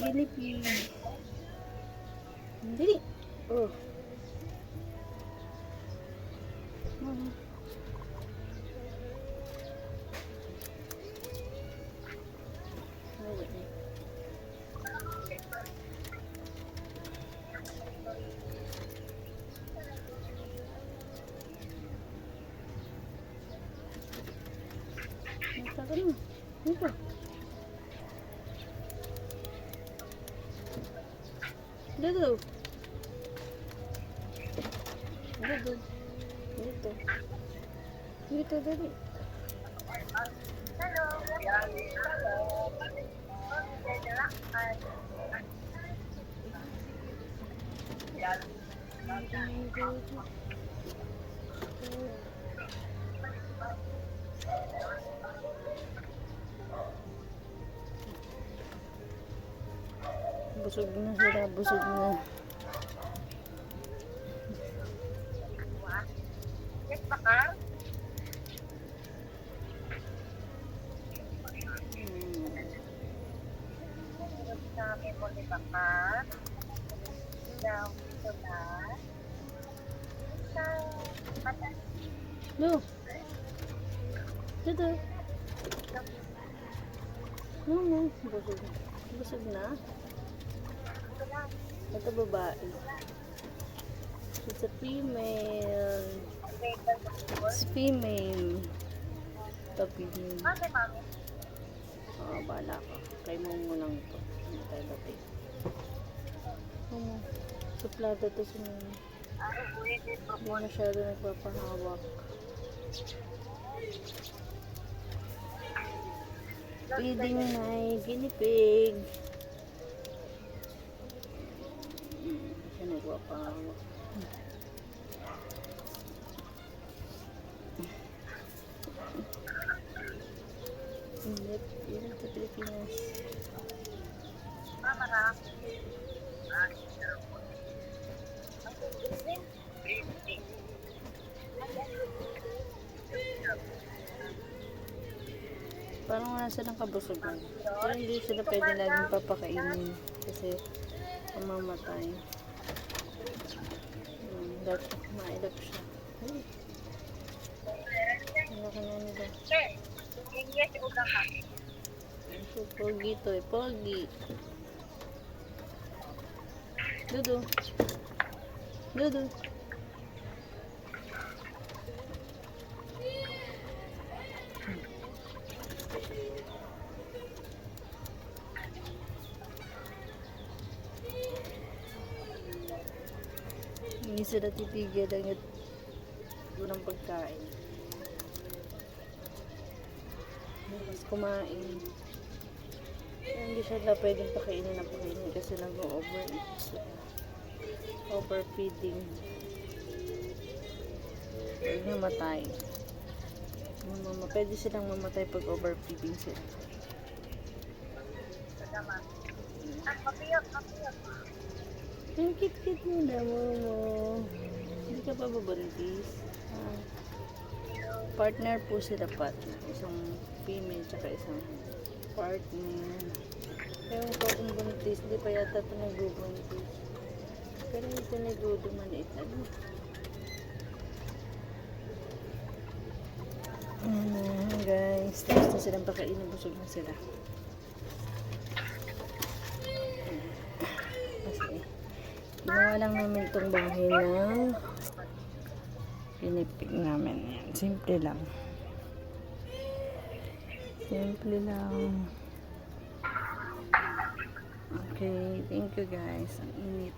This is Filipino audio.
guinea pig. Dali. Oh. Nasa ka na. Dito. Dito. Dito. Dito. Dito, dali. Busog na sila, busog na. Kami mo ni Bakar. Daw ito na. Sa mata. No. Dito. No. Busog na. Busog na. Ito babae. It's a female. It's female. Tapigin. Mami, mami. Oo, bala ka. Try mo muna ito. Hindi tayo batay. Suplado to sa mga. Hindi masyado nagpapahawak. Feeding na guinea pig. Siya nagpapahawak. Yun sa Pilipinas. Mama na. Parang wala silang kabusugan. Pero hindi sila pwede laging papakainin kasi mamamatay. Dapat mailap siya. Ano ka na nila? So, pogi to eh. Pogi. Dudu. Dudu. Hindi sila titigil ang unang pagkain. Tapos kumain. Hindi sila pwedeng pakainin na pakainin kasi nag-overeat sila. Overfeeding. Pwede mamatay. Pwede silang mamatay pag overfeeding sila. Ang kit-kit mo na mo. Hindi ka pa babuntis. Partner po sila partner. Isang female tsaka isang partner. Ewan ko kung buntis. Hindi pa yata ito nagbubuntis. Pero ito nagdudo maliit na doon. Guys. Tapos na silang pakainin. Busog na sila. Ginawa lang namin itong bahay ng pinipig namin. Yan. Simple lang. Simple lang. Okay. Thank you guys. Ang init.